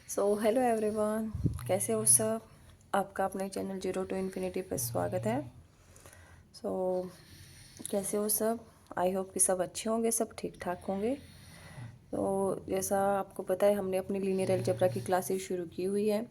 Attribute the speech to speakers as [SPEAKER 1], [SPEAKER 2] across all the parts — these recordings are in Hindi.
[SPEAKER 1] हेलो एवरीवन, कैसे हो सब। आपका अपने चैनल जीरो टू इन्फिनिटी पर स्वागत है। सो कैसे हो सब। आई होप कि सब अच्छे होंगे, सब ठीक ठाक होंगे। तो जैसा आपको पता है, हमने अपनी लीनियर अलजेब्रा की क्लासेस शुरू की हुई है।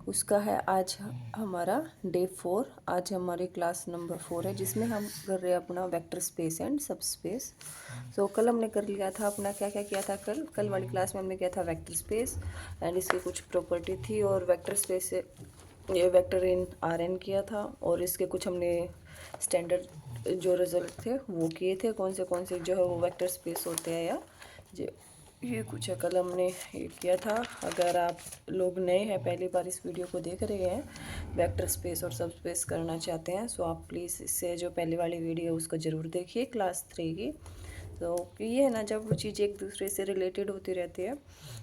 [SPEAKER 1] उसका है आज हमारा डे 4। आज हमारी क्लास नंबर 4 है, जिसमें हम कर रहे हैं अपना वेक्टर स्पेस एंड सब स्पेस। कल हमने कर लिया था अपना, क्या क्या किया था कल वाली क्लास में हमने किया था वेक्टर स्पेस एंड इसकी कुछ प्रॉपर्टी थी, और वेक्टर स्पेस से ये वेक्टर इन Rn किया था, और इसके कुछ हमने स्टैंडर्ड जो रिजल्ट थे वो किए थे, कौन से जो है वो वेक्टर स्पेस होते हैं या जो ये कुछ है कल हमने ये किया था। अगर आप लोग नए हैं, पहली बार इस वीडियो को देख रहे हैं, वेक्टर स्पेस और सब स्पेस करना चाहते हैं, सो आप प्लीज़ इससे जो पहले वाली वीडियो है उसको ज़रूर देखिए, क्लास 3 की। तो ये है ना, जब वो चीज़ एक दूसरे से रिलेटेड होती रहती है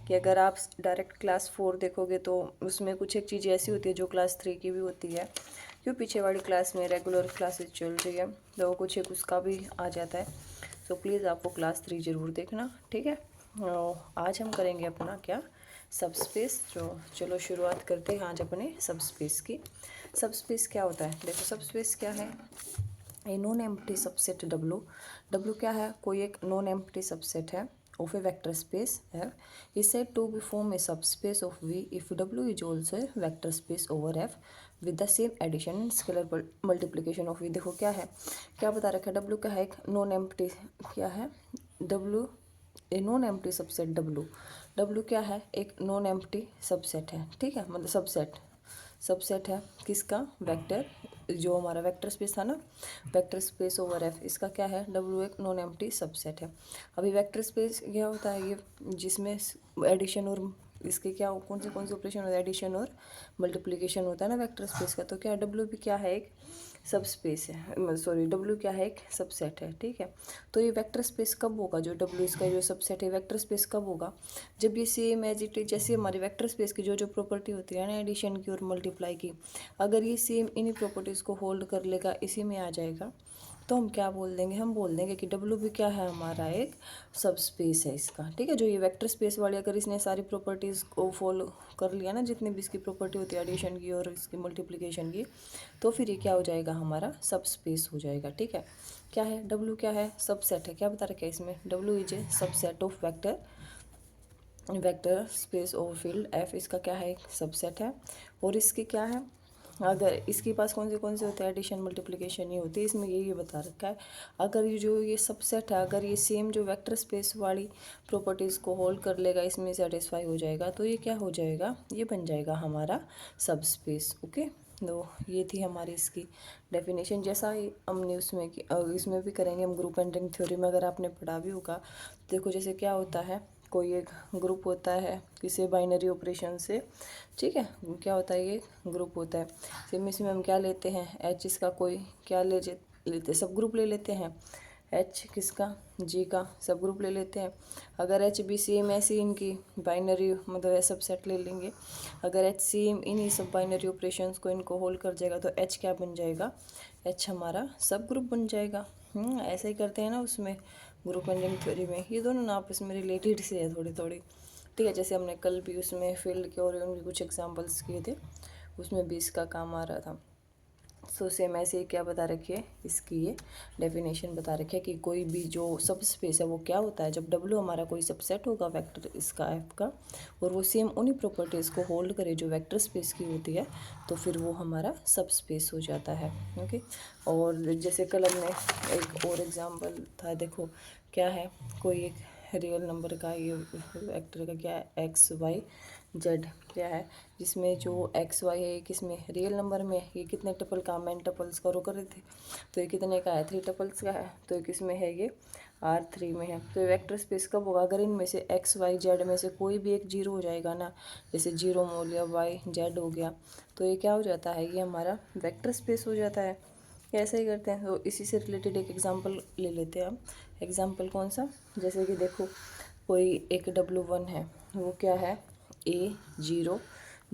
[SPEAKER 1] कि अगर आप डायरेक्ट क्लास 4 देखोगे तो उसमें कुछ एक चीज़ ऐसी होती है जो क्लास 3 की भी होती है, क्यों पीछे वाली क्लास में रेगुलर क्लासेस चल रही है तो कुछ एक उसका भी आ जाता है। सो प्लीज़ आप वो क्लास 3 ज़रूर देखना, ठीक है। आज हम करेंगे अपना क्या, सब स्पेस। चलो शुरुआत करते हैं आज अपने सब स्पेस की। सब स्पेस क्या होता है, देखो सब स्पेस क्या है। A non empty subset W. W क्या है, कोई एक नॉन एम्प्टी सबसेट है of a vector space F is said to be form a subspace of V if W is also a vector space over F with the same addition and scalar multiplication of V. देखो क्या है, क्या बता रखा है, डब्लू क्या है, एक नॉन एम्प्टी क्या है, W A non empty subset W. W क्या है, एक नॉन एम्प्टी सबसेट है, ठीक है, मतलब सबसेट है किसका, वेक्टर, जो हमारा वेक्टर स्पेस था ना, वेक्टर स्पेस ओवर एफ, इसका क्या है, डब्ल्यू एक नॉन एम्प्टी सबसेट है। अभी वेक्टर स्पेस क्या होता है, ये जिसमें एडिशन और इसके क्या कौन से ऑपरेशन होता है, एडिशन और मल्टीप्लिकेशन होता है ना वेक्टर स्पेस का। तो क्या डब्ल्यू भी क्या है, एक सब स्पेस है, सॉरी डब्ल्यू क्या है, एक सबसेट है, ठीक है। तो ये वेक्टर स्पेस कब होगा, जो डब्ल्यू इसका जो सबसेट है, वेक्टर स्पेस कब होगा, जब ये सेम एज इट इज, जैसे हमारे वेक्टर स्पेस की जो जो प्रॉपर्टी होती है ना एडिशन की और मल्टीप्लाई की, अगर ये सेम इन्हीं प्रॉपर्टीज़ को होल्ड कर लेगा, इसी में आ जाएगा, तो हम क्या बोल देंगे, हम बोल देंगे कि डब्ल्यू भी क्या है, हमारा एक सब स्पेस है इसका, ठीक है। जो ये वेक्टर स्पेस वाली अगर इसने सारी प्रॉपर्टीज़ को फॉलो कर लिया ना, जितनी भी इसकी प्रॉपर्टी होती है एडिशन की और इसकी मल्टीप्लिकेशन की, तो फिर ये क्या हो जाएगा, हमारा सब स्पेस हो जाएगा, ठीक है। क्या है, डब्ल्यू क्या है, सबसेट है, क्या बता रखा है इसमें, W is a subset of vector space over field F, इसका क्या है, एक सबसेट है। और इसके क्या है, अगर इसके पास कौन से होते हैं, एडिशन मल्टीप्लिकेशन ही होती है, इसमें ये बता रखा है। अगर ये जो ये सबसेट है, अगर ये सेम जो वेक्टर स्पेस वाली प्रॉपर्टीज़ को होल्ड कर लेगा, इसमें सेटिस्फाई हो जाएगा, तो ये क्या हो जाएगा, ये बन जाएगा हमारा सब स्पेस, ओके। तो ये थी हमारी इसकी डेफिनेशन, जैसा ही हमने उसमें इसमें भी करेंगे हम ग्रुप एंड रिंग थ्योरी में, अगर आपने पढ़ा भी होगा। देखो जैसे क्या होता है, कोई एक ग्रुप होता है किसी बाइनरी ऑपरेशन से, ठीक है, क्या होता है, ये ग्रुप होता है। सिम इसमें हम क्या लेते हैं, एच इसका कोई क्या लेते सब ग्रुप ले लेते हैं, एच किसका, जी का सब ग्रुप ले लेते हैं। अगर एच बी सेम ऐसी इनकी बाइनरी मतलब सबसेट ले लेंगे, अगर एच सेम इन्हीं सब बाइनरी ऑपरेशंस को इनको होल्ड कर जाएगा, तो एच क्या बन जाएगा, एच हमारा सब ग्रुप बन जाएगा। ऐसे ही करते हैं ना उसमें ग्रुप एंड रिंग थ्योरी में, ये दोनों ना आपस में रिलेटेड से है थोड़ी थोड़ी, ठीक है। जैसे हमने कल भी उसमें फील्ड के और उनके कुछ एग्जांपल्स किए थे, उसमें भी इसका काम आ रहा था। सो सेम ऐसे ही क्या बता रखिए, इसकी ये डेफिनेशन बता रखी है कि कोई भी जो सब स्पेस है वो क्या होता है, जब डब्ल्यू हमारा कोई सबसेट होगा वेक्टर इसका एफ का, और वो सेम उन्हीं प्रॉपर्टीज़ को होल्ड करे जो वेक्टर स्पेस की होती है, तो फिर वो हमारा सब स्पेस हो जाता है, ओके। और जैसे कल हमने एक और एग्जांपल था, देखो क्या है, कोई एक रियल नंबर का ये वेक्टर का क्या है, एक्स वाई जेड क्या है, जिसमें जो एक्स वाई है किसमें, रियल नंबर में, ये कितने टपल का, मैन टपल्स का कर रहे थे, तो ये कितने का है, 3 टपल्स का है, तो ये किसमें है, ये R3 में है। तो ये वेक्टर स्पेस कब होगा, अगर इनमें से एक्स वाई जेड में से कोई भी एक जीरो हो जाएगा ना, जैसे जीरो मोल या वाई जेड हो गया, तो ये क्या हो जाता है, ये हमारा वेक्टर स्पेस हो जाता है। ऐसे ही करते हैं। तो इसी से रिलेटेड एक एग्जांपल ले लेते हैं हम। एग्जांपल कौन सा, जैसे कि देखो कोई एक W1 है, वो क्या है, A0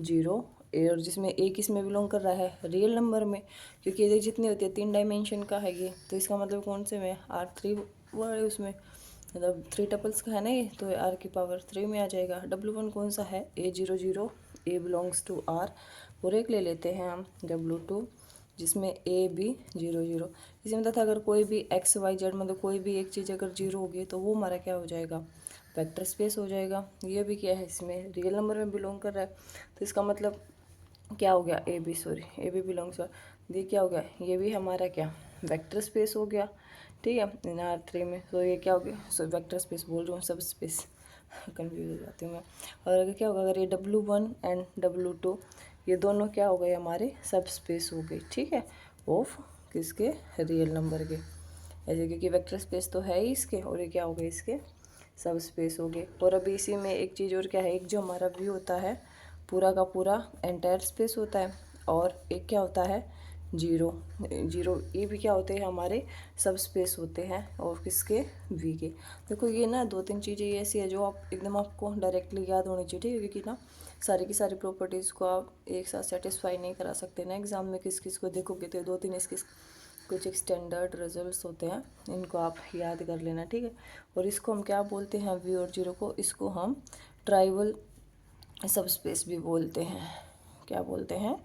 [SPEAKER 1] 0 ए, और जिसमें ए किस में बिलोंग कर रहा है, रियल नंबर में, क्योंकि ये जितनी होती है 3 डायमेंशन का है ये, तो इसका मतलब कौन से में, R3 वाले उसमें, मतलब 3 टपल्स का है ना ये, तो r की पावर 3 में आ जाएगा। W1 कौन सा है, A00, A belongs to R। और एक ले लेते हैं हम W2 जिसमें AB00। इसी मतलब अगर कोई भी XYZ मतलब कोई भी एक चीज़ अगर जीरो होगी तो वो हमारा क्या हो जाएगा, वेक्टर स्पेस हो जाएगा। ये भी क्या है, इसमें रियल नंबर में बिलोंग कर रहा है, तो इसका मतलब क्या हो गया, ए बी बिलोंग्स, ये क्या हो गया, ये भी हमारा क्या वेक्टर स्पेस हो गया। ठीक है, इन R3 में। तो ये क्या हो गया, सो वेक्टर स्पेस बोल रहा हूँ, सब स्पेस कंफ्यूज हो जाती हूँ मैं। और अगर क्या होगा, अगर ये W1 एंड W2 ये दोनों क्या हो गए, हमारे सब स्पेस हो गई। ठीक है, ऑफ किसके, रियल नंबर के। ऐसे क्योंकि वेक्टर स्पेस तो है ही इसके, और ये क्या हो गए, इसके सब स्पेस हो गए। और अभी इसी में एक चीज़ और क्या है, एक जो हमारा व्यू होता है पूरा का पूरा एंटायर स्पेस होता है, और एक क्या होता है, जीरो। ये भी क्या होते हैं, हमारे सब स्पेस होते हैं, और किसके, वी के। देखो ये ना 2-3 चीज़ें ऐसी है जो आप एकदम आपको डायरेक्टली याद होनी चाहिए। ठीक है, क्योंकि ना सारी की सारी प्रॉपर्टीज़ को आप एक साथ सेटिस्फाई नहीं करा सकते ना एग्जाम में। किस किस को देखोगे तो 2-3 इसके कुछ एक स्टैंडर्ड रिजल्ट्स होते हैं, इनको आप याद कर लेना। ठीक है, और इसको हम क्या बोलते हैं, वी और जीरो को, इसको हम ट्राइवल सब स्पेस भी बोलते हैं। क्या बोलते हैं,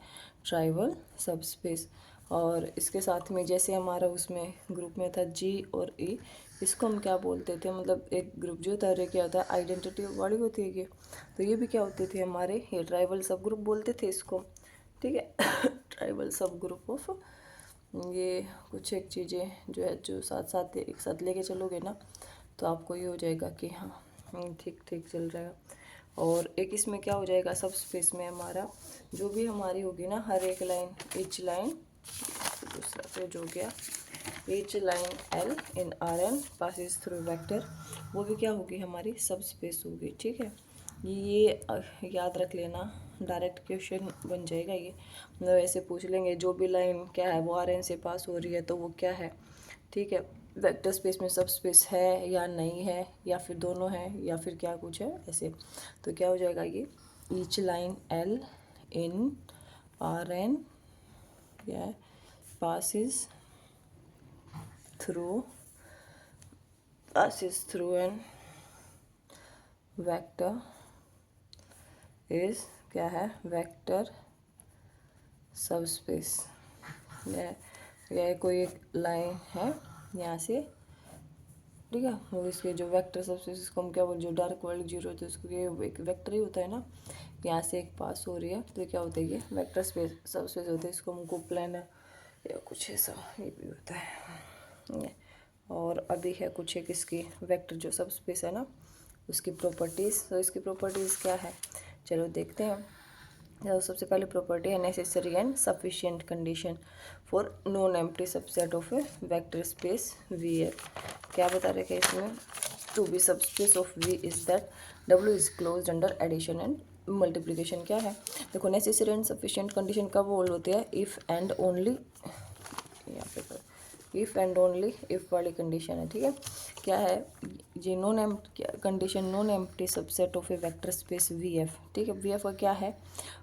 [SPEAKER 1] ट्राइवल सब स्पेस। और इसके साथ में जैसे हमारा उसमें ग्रुप में था जी और ई, इसको हम क्या बोलते थे, मतलब एक ग्रुप जो होता है क्या होता है, आइडेंटिटी वाली होती है ये, तो ये भी क्या होते थे हमारे, ये ट्राइबल सब ग्रुप बोलते थे इसको। ठीक है ट्राइबल सब ग्रुप ऑफ, ये कुछ एक चीज़ें जो है जो साथ साथ एक साथ लेके चलोगे ना, तो आपको ये हो जाएगा कि हाँ ठीक ठीक चल जाएगा। और एक इसमें क्या हो जाएगा, सब स्पेस में हमारा जो भी हमारी होगी ना, हर एक लाइन, ईच लाइन, दूसरा पेज हो गया, ईच लाइन L इन Rn पासिस थ्रू वेक्टर, वो भी क्या होगी, हमारी सब स्पेस होगी। ठीक है, ये याद रख लेना, डायरेक्ट क्वेश्चन बन जाएगा ये। मतलब ऐसे पूछ लेंगे जो भी लाइन क्या है वो Rn से पास हो रही है तो वो क्या है। ठीक है, वेक्टर स्पेस में सब स्पेस है या नहीं है, या फिर दोनों है, या फिर क्या कुछ है ऐसे। तो क्या हो जाएगा ये, ईच लाइन L इन Rn या passes through an vector is क्या है, वेक्टर सब स्पेस। यह कोई एक लाइन है यहाँ से, ठीक है, वो इसके जो वेक्टर सब स्पेस, इसको हम क्या बोल, जो डार्क वाली जीरो होती है उसको, ये एक वेक्टर ही होता है ना, यहाँ से एक पास हो रही है तो क्या होता है, ये वेक्टर स्पेस सब स्पेस होता है। इसको हमको प्लानर या कुछ ऐसा ये भी होता है। और अभी है कुछ एक इसकी वेक्टर जो सब स्पेस है ना, उसकी प्रॉपर्टीज़। तो इसकी प्रॉपर्टीज़ क्या है, चलो देखते हैं। तो सबसे पहले प्रॉपर्टी है necessary and sufficient condition for non empty subset of a vector space V F. क्या बता रहे हैं इसमें, to be subspace of V is that W is close under addition and multiplication. क्या है, देखो नेसेसरी एंड सफिशिएंट कंडीशन कब बोल होते हैं, इफ़ एंड ओनली, यहाँ पे इफ़ एंड ओनली इफ़ वाली कंडीशन है। ठीक है, क्या है ये, non empty condition, non empty subset of a vector space V F. ठीक है, वी एफ का क्या है,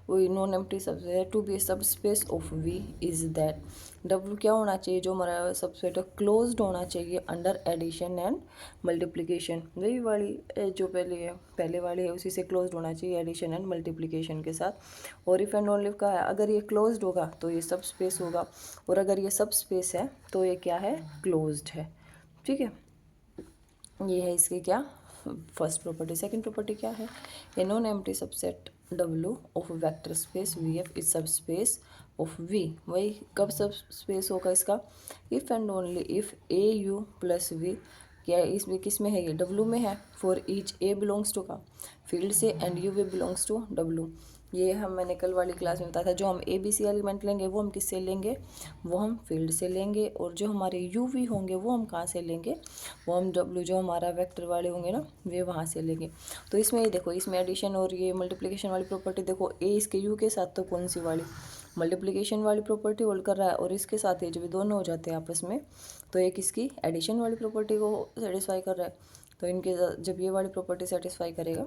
[SPEAKER 1] वही non empty subset to be subspace of V is that W क्या होना चाहिए, जो हमारा सबसेट क्लोज्ड होना चाहिए अंडर एडिशन एंड मल्टीप्लिकेशन। वही वाली जो पहले वाली है उसी से क्लोज्ड होना चाहिए एडिशन एंड मल्टीप्लिकेशन के साथ। और इफ़ एंड ओनली का है, अगर ये क्लोज्ड होगा तो ये सब स्पेस होगा, और अगर ये सब स्पेस है तो ये क्या है, क्लोज्ड है। ठीक है, ये है इसकी क्या फर्स्ट प्रॉपर्टी। सेकंड प्रॉपर्टी क्या है, a non empty subset W of vector space V F is subspace of V। वही कब सब स्पेस होगा इसका, if and only if A U plus V, क्या है इसमें, किस में है, ये W में है, for each A belongs to का फील्ड से and U V belongs to W। ये मैंने कल वाली क्लास में बताया था, जो हम ए बी सी एलिमेंट लेंगे वो हम किससे लेंगे, वो हम फील्ड से लेंगे, और जो हमारे यू वी होंगे वो हम कहाँ से लेंगे, वो हम डब्ल्यू जो हमारा वेक्टर वाले होंगे ना वे वहाँ से लेंगे। तो इसमें ये देखो, इसमें एडिशन और ये मल्टीप्लिकेशन वाली प्रॉपर्टी देखो, ए इसके यू के साथ तो कौन सी वाली, मल्टीप्लिकेशन वाली प्रॉपर्टी होल्ड कर रहा है, और इसके साथ ये जब दोनों हो जाते हैं आपस में तो एक इसकी एडिशन वाली प्रॉपर्टी को सेटिस्फाई कर रहा है। तो इनके जब ये वाली प्रॉपर्टी सेटिस्फाई करेगा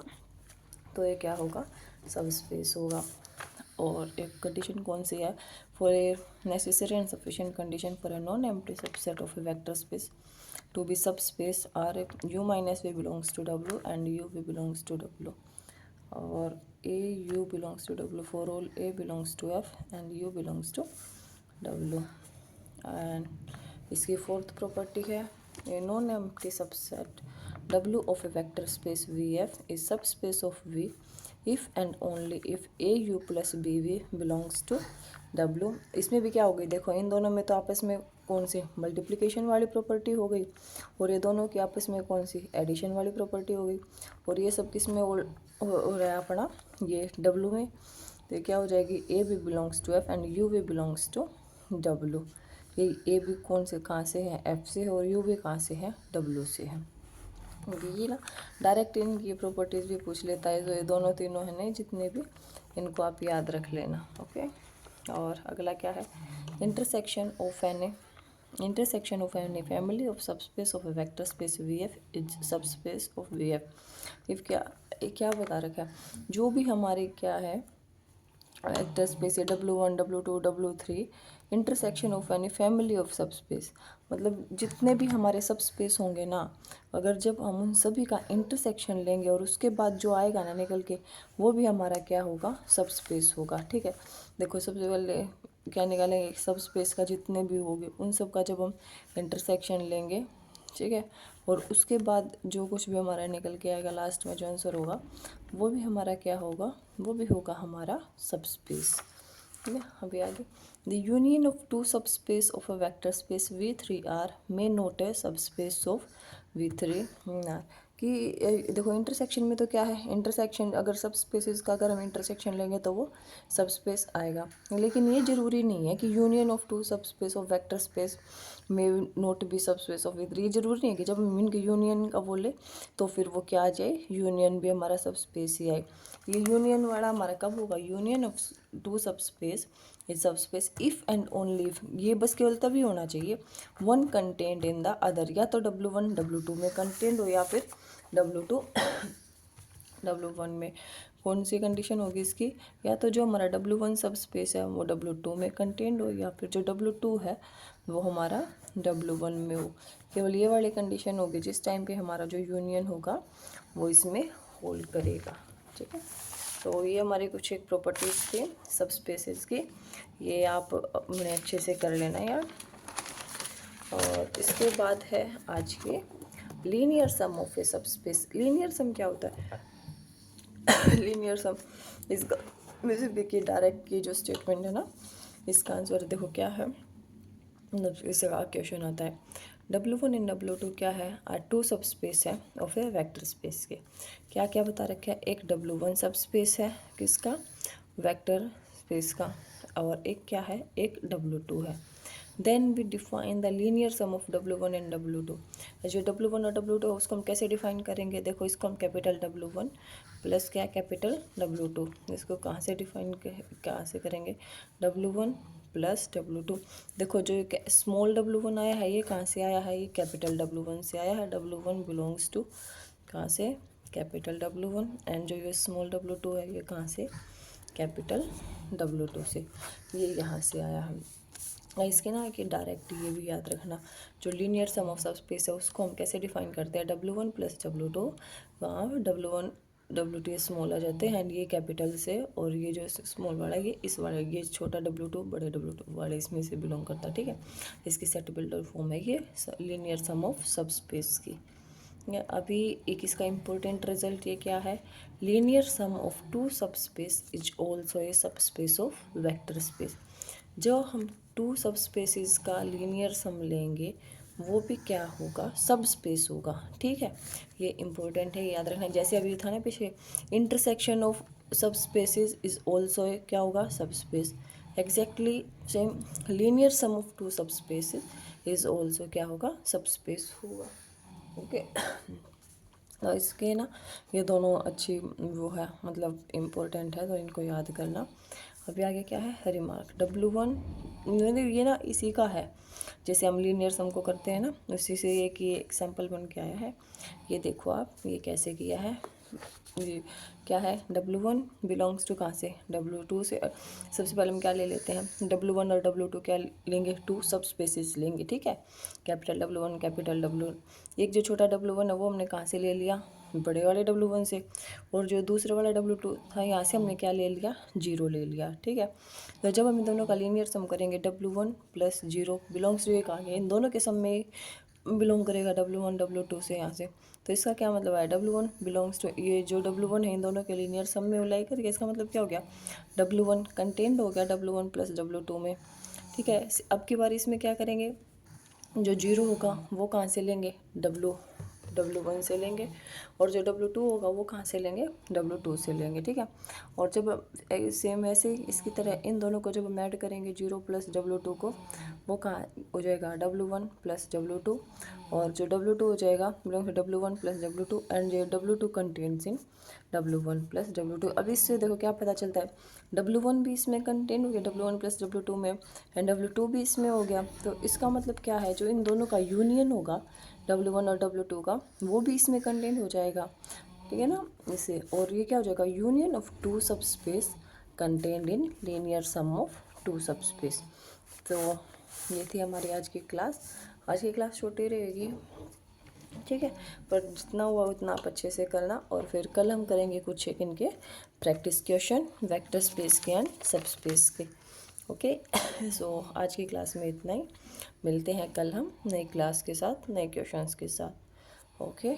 [SPEAKER 1] तो ये क्या होगा, सब स्पेस होगा। और एक कंडीशन कौन सी है, for a necessary and sufficient condition for a non empty subset of a vector space to be subspace are u minus v belongs to w and u v belongs to w, or a u belongs to w for all a belongs to f and u belongs to w. And इसकी फोर्थ प्रॉपर्टी है a non empty subset W of a vector space VF is subspace of V if and only if AU plus BV belongs to W। इसमें भी क्या हो गई, देखो इन दोनों में तो आपस में कौन सी मल्टीप्लिकेशन वाली प्रॉपर्टी हो गई, और ये दोनों की आपस में कौन सी एडिशन वाली प्रॉपर्टी हो गई, और ये सब किस में हो रहा है अपना ये W में, तो ये क्या हो जाएगी A भी belongs to F and U भी बिलोंग्स टू W। ये ए भी कौन से कहाँ से है एफ से है, और यू भी कहाँ से है डब्ल्यू से है। ये ना डायरेक्ट इनकी प्रॉपर्टीज़ भी पूछ लेता है, तो ये दोनों तीनों है नहीं जितने भी, इनको आप याद रख लेना। ओके, और अगला क्या है, intersection of any family of subspace of a vector space V F is subspace of V F. If क्या बता रखा है, जो भी हमारे क्या है वेक्टर स्पेस है W1 W2 W3 intersection of any family of subspace, मतलब जितने भी हमारे सबस्पेस होंगे ना, अगर जब हम उन सभी का इंटरसेक्शन लेंगे और उसके बाद जो आएगा ना निकल के, वो भी हमारा क्या होगा सबस्पेस होगा। ठीक है, देखो सबसे पहले क्या निकालेंगे, सबस्पेस का जितने भी होंगे उन सब का जब हम इंटरसेक्शन लेंगे, ठीक है, और उसके बाद जो कुछ भी हमारा निकल के आएगा लास्ट में जो आंसर होगा वो भी हमारा क्या होगा, वो भी होगा हमारा सबस्पेस। ठीक है, अभी आगे the union of two subspace of a vector space V3R may not a subspace of V3R। कि देखो इंटरसेक्शन में तो क्या है, इंटरसेक्शन अगर सब स्पेसिस का अगर हम इंटरसेक्शन लेंगे तो वो सब स्पेस आएगा, लेकिन ये ज़रूरी नहीं है कि union of two subspace of vector space में note B subspace of V3। ये ज़रूरी नहीं है कि जब हम इनके यूनियन का बोले तो फिर वो क्या आ जाए, यूनियन भी हमारा सब स्पेस ही आए। ये यूनियन वाला हमारा कब होगा, यूनियन ऑफ टू सब स्पेस इज सब space if and only if, ये बस केवल तभी होना चाहिए one content in the other, या तो W1 W2 में कंटेंट हो या फिर W2 W1 में। कौन सी कंडीशन होगी इसकी, या तो जो हमारा W1 सब स्पेस है वो W2 में कंटेंट हो, या फिर जो W2 है वो हमारा W1 में हो। केवल ये वाली कंडीशन होगी जिस टाइम पे हमारा जो यूनियन होगा वो इसमें होल्ड करेगा। ठीक है, तो ये हमारी कुछ एक प्रॉपर्टीज़ थी सब स्पेसेस की, ये आप अपने अच्छे से कर लेना यार। और इसके बाद है आज के लीनियर सम ऑफ ए सब स्पेस। लीनियर सम क्या होता है लीनियर सम, इसका वैसे देखिए डायरेक्ट की जो स्टेटमेंट है ना, इसका आंसर देखो क्या है, इससे क्वेश्चन आता है W1 एंड W2 क्या है, टू सब स्पेस है ऑफ ए वेक्टर स्पेस के। क्या क्या बता रखा है, एक W1 सब स्पेस है किसका, वेक्टर स्पेस का, और एक क्या है, एक W2 है। Then we define the linear sum of W1 and W2। जो W1 और W2 है उसको हम कैसे डिफाइन करेंगे, देखो इसको हम कैपिटल W1 प्लस क्या कैपिटल W2, इसको कहाँ से डिफाइन कहाँ से करेंगे, W1 प्लस W2। देखो जो स्मॉल W1 आया है ये कहाँ से आया है, ये कैपिटल W1 से आया है। W1 बिलोंग्स टू कहाँ से, कैपिटल W1, एंड जो ये स्मॉल W2 है ये कहाँ से, कैपिटल W2 से, ये यहाँ से आया है। इसके ना कि डायरेक्ट ये भी याद रखना, जो लीनियर सम ऑफ सब स्पेस है उसको हम कैसे डिफाइन करते हैं, W1 प्लस W2, वहाँ W1 W2 स्मॉल आ जाते हैं एंड ये कैपिटल से, और ये जो स्मॉल वाला ये इस वाला, ये छोटा W2 बड़े W2 वाले इसमें से बिलोंग करता है। ठीक है, इसकी सेट बिल्डर फॉर्म है ये लीनियर सम ऑफ सब स्पेस की। अभी एक इसका इम्पोर्टेंट रिजल्ट ये क्या है, लीनियर सम ऑफ टू सब space is also A subspace of vector space. जो हम टू सब स्पेसिस का लीनियर सम लेंगे वो भी क्या होगा, सब स्पेस होगा। ठीक है, ये इम्पोर्टेंट है, याद रखना। जैसे अभी था ना पीछे, intersection of subspaces is also क्या होगा, subspace. Exactly same, linear sum of two subspaces is also क्या होगा, सब स्पेस होगा। ओके, तो इसके ना ये दोनों अच्छी वो है, मतलब इम्पोर्टेंट है, तो इनको याद करना। अभी आगे क्या है, रिमार्क W1 ये ना इसी का है, जैसे हम लीनियर सम को करते हैं ना उसी से ये कि एग्जाम्पल बन के आया है। ये देखो आप, ये कैसे किया है, ये क्या है, W1 बिलोंग्स टू कहाँ से, W2 से। सबसे पहले हम क्या ले लेते हैं, W1 और W2 क्या लेंगे, टू सब स्पेसिस लेंगे, ठीक है। कैपिटल W1 कैपिटल W, एक जो छोटा W1 है वो हमने कहाँ से ले लिया, बड़े वाले W1 से, और जो दूसरे वाला W2 था यहाँ से हमने क्या ले लिया, 0 ले लिया, ठीक है। तो जब हम इन दोनों का लीनियर सम करेंगे, W1 प्लस 0 बिलोंग्स टू एक आ गया, इन दोनों के सम में बिलोंग करेगा W1 W2 से यहाँ से। तो इसका क्या मतलब है, W1 बिलोंग्स टू, ये जो W1 है इन दोनों के लीनियर सम में अप्लाई करके इसका मतलब क्या हो गया, W1 कंटेंट हो गया W1 प्लस W2 में, ठीक है। अब की बार इसमें क्या करेंगे, जो 0 होगा वो कहाँ से लेंगे, W1 से लेंगे, और जो W2 होगा वो कहाँ से लेंगे, W2 से लेंगे, ठीक है। और जब सेम ऐसे ही इसकी तरह इन दोनों को जब हम ऐड करेंगे 0 प्लस W2 को, वो कहाँ हो जाएगा, W1 प्लस W2, और जो W2 हो जाएगा belong to W1 plus W2, and जो W2 कंटेन्स इन W1 प्लस W2। अब इससे देखो क्या पता चलता है, W1 भी इसमें कंटेंट हो गया W1 प्लस W2 में, एंड W2 भी इसमें हो गया। तो इसका मतलब क्या है, जो इन दोनों का यूनियन होगा W1 और W2 का, वो भी इसमें कंटेंट हो जाएगा, ठीक है ना, इसे। और ये क्या हो जाएगा, union of two subspace contained in linear sum of two subspace. तो ये थी हमारी आज की क्लास। आज की क्लास छोटी रहेगी, ठीक है, पर जितना हुआ उतना आप अच्छे से करना, और फिर कल हम करेंगे कुछ एक इनके प्रैक्टिस क्वेश्चन वेक्टर स्पेस के एंड सब स्पेस के, ओके। सो आज की क्लास में इतना ही, मिलते हैं कल हम नई क्लास के साथ, नए क्वेश्चंस के साथ, ओके।